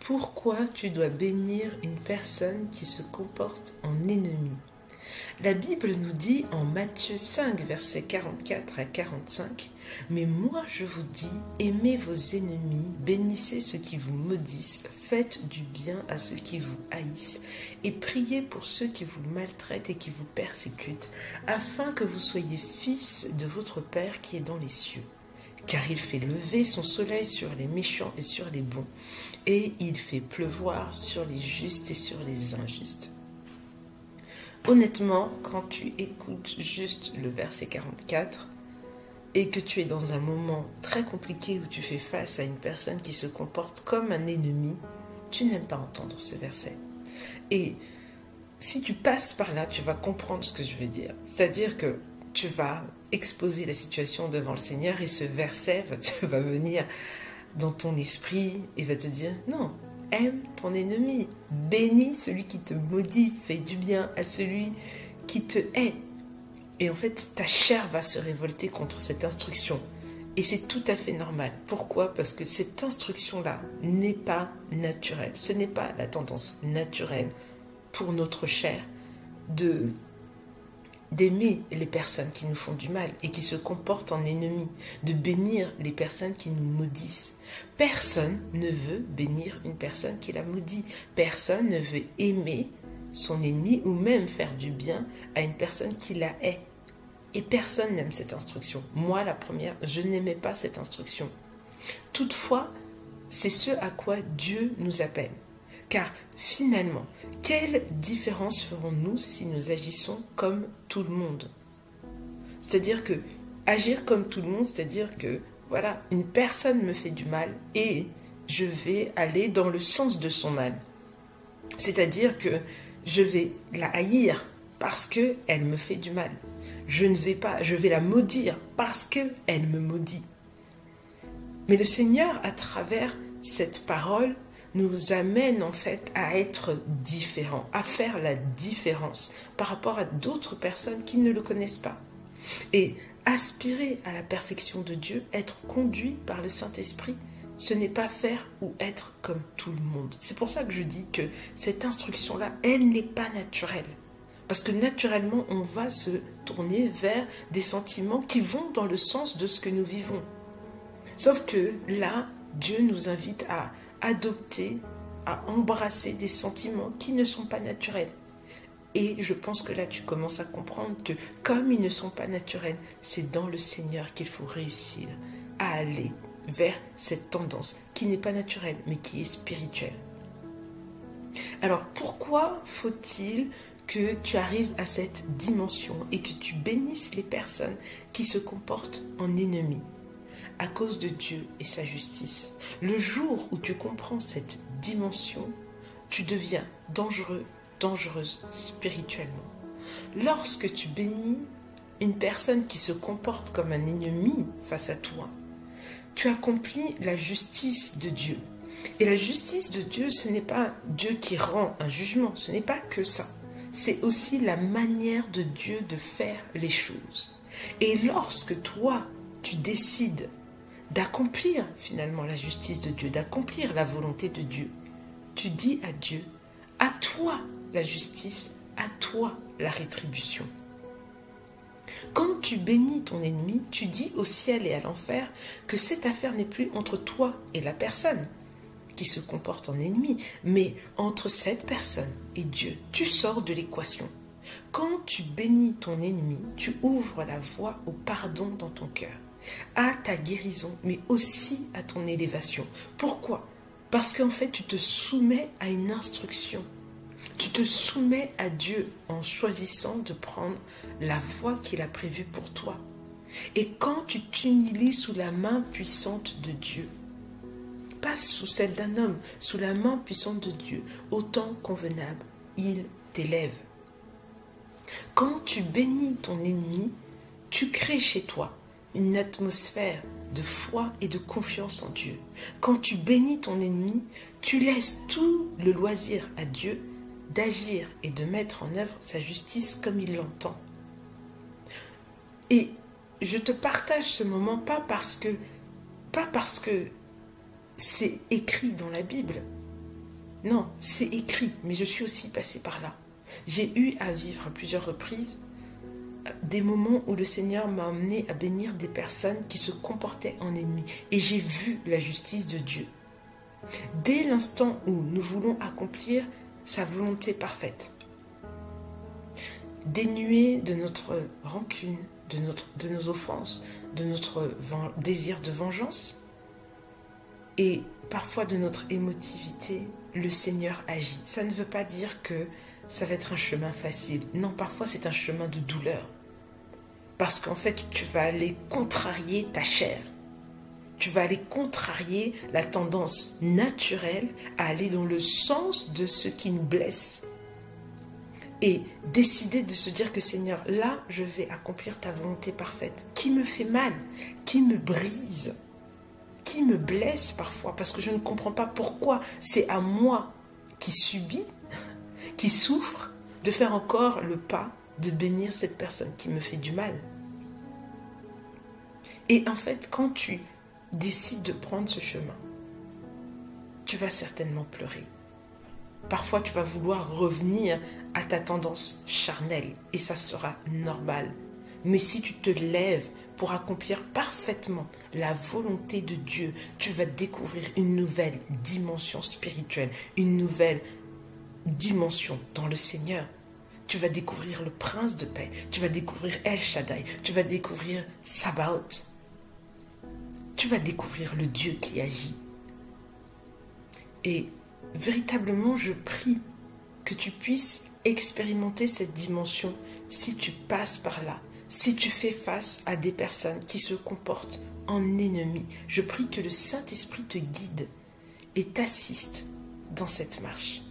Pourquoi tu dois bénir une personne qui se comporte en ennemi? La Bible nous dit en Matthieu 5, versets 44 à 45, « Mais moi je vous dis, aimez vos ennemis, bénissez ceux qui vous maudissent, faites du bien à ceux qui vous haïssent, et priez pour ceux qui vous maltraitent et qui vous persécutent, afin que vous soyez fils de votre Père qui est dans les cieux. Car il fait lever son soleil sur les méchants et sur les bons, et il fait pleuvoir sur les justes et sur les injustes. » Honnêtement, quand tu écoutes juste le verset 44 et que tu es dans un moment très compliqué où tu fais face à une personne qui se comporte comme un ennemi, tu n'aimes pas entendre ce verset. Et si tu passes par là, tu vas comprendre ce que je veux dire. C'est-à-dire que tu vas exposer la situation devant le Seigneur et ce verset va venir dans ton esprit et va te dire non. Aime ton ennemi, bénis celui qui te maudit, fais du bien à celui qui te hait. Et en fait, ta chair va se révolter contre cette instruction. Et c'est tout à fait normal. Pourquoi? Parce que cette instruction-là n'est pas naturelle. Ce n'est pas la tendance naturelle pour notre chair d'aimer les personnes qui nous font du mal et qui se comportent en ennemis, de bénir les personnes qui nous maudissent. Personne ne veut bénir une personne qui la maudit. Personne ne veut aimer son ennemi ou même faire du bien à une personne qui la hait. Et personne n'aime cette instruction. Moi, la première, je n'aimais pas cette instruction. Toutefois, c'est ce à quoi Dieu nous appelle. Car finalement, quelle différence ferons-nous si nous agissons comme tout le monde? C'est-à-dire que agir comme tout le monde, c'est-à-dire que voilà, une personne me fait du mal et je vais aller dans le sens de son mal. C'est-à-dire que je vais la haïr parce qu'elle me fait du mal. Je vais la maudire parce qu'elle me maudit. Mais le Seigneur, à travers cette parole, nous amène en fait à être différents, à faire la différence par rapport à d'autres personnes qui ne le connaissent pas. Et aspirer à la perfection de Dieu, être conduit par le Saint-Esprit, ce n'est pas faire ou être comme tout le monde. C'est pour ça que je dis que cette instruction-là, elle n'est pas naturelle. Parce que naturellement, on va se tourner vers des sentiments qui vont dans le sens de ce que nous vivons. Sauf que là, Dieu nous invite à adopter, à embrasser des sentiments qui ne sont pas naturels. Et je pense que là, tu commences à comprendre que comme ils ne sont pas naturels, c'est dans le Seigneur qu'il faut réussir à aller vers cette tendance qui n'est pas naturelle, mais qui est spirituelle. Alors, pourquoi faut-il que tu arrives à cette dimension et que tu bénisses les personnes qui se comportent en ennemis? À cause de Dieu et sa justice. Le jour où tu comprends cette dimension, tu deviens dangereux, dangereuse spirituellement. Lorsque tu bénis une personne qui se comporte comme un ennemi face à toi, tu accomplis la justice de Dieu. Et la justice de Dieu, ce n'est pas Dieu qui rend un jugement, ce n'est pas que ça. C'est aussi la manière de Dieu de faire les choses. Et lorsque toi, tu décides d'accomplir finalement la justice de Dieu, d'accomplir la volonté de Dieu, tu dis à Dieu, à toi la justice, à toi la rétribution. Quand tu bénis ton ennemi, tu dis au ciel et à l'enfer que cette affaire n'est plus entre toi et la personne qui se comporte en ennemi, mais entre cette personne et Dieu. Tu sors de l'équation. Quand tu bénis ton ennemi, tu ouvres la voie au pardon dans ton cœur, à ta guérison, mais aussi à ton élévation. Pourquoi? Parce qu'en fait, tu te soumets à une instruction. Tu te soumets à Dieu en choisissant de prendre la voie qu'il a prévue pour toi. Et quand tu t'humilies sous la main puissante de Dieu, pas sous celle d'un homme, sous la main puissante de Dieu, au temps convenable, il t'élève. Quand tu bénis ton ennemi, tu crées chez toi une atmosphère de foi et de confiance en Dieu. Quand tu bénis ton ennemi, tu laisses tout le loisir à Dieu d'agir et de mettre en œuvre sa justice comme il l'entend. Et je te partage ce moment pas parce que c'est écrit dans la Bible, Non, c'est écrit, mais je suis aussi passée par là. J'ai eu à vivre à plusieurs reprises des moments où le Seigneur m'a amené à bénir des personnes qui se comportaient en ennemis. Et j'ai vu la justice de Dieu. Dès l'instant où nous voulons accomplir sa volonté parfaite, dénués de notre rancune, de nos offenses, de notre désir de vengeance et parfois de notre émotivité, le Seigneur agit. Ça ne veut pas dire que ça va être un chemin facile. Non, parfois c'est un chemin de douleur. Parce qu'en fait, tu vas aller contrarier ta chair. Tu vas aller contrarier la tendance naturelle à aller dans le sens de ce qui nous blesse. Et décider de se dire que Seigneur, là, je vais accomplir ta volonté parfaite. Qui me fait mal, qui me brise, qui me blesse parfois, parce que je ne comprends pas pourquoi c'est à moi qui subis, qui souffre, de faire encore le pas de bénir cette personne qui me fait du mal. Et en fait, quand tu décides de prendre ce chemin, tu vas certainement pleurer. Parfois, tu vas vouloir revenir à ta tendance charnelle et ça sera normal. Mais si tu te lèves pour accomplir parfaitement la volonté de Dieu, tu vas découvrir une nouvelle dimension spirituelle, une nouvelle dimension dans le Seigneur. Tu vas découvrir le Prince de paix, tu vas découvrir El Shaddai, tu vas découvrir Sabaoth. Tu vas découvrir le Dieu qui agit. Et véritablement, je prie que tu puisses expérimenter cette dimension si tu passes par là, si tu fais face à des personnes qui se comportent en ennemis. Je prie que le Saint-Esprit te guide et t'assiste dans cette marche.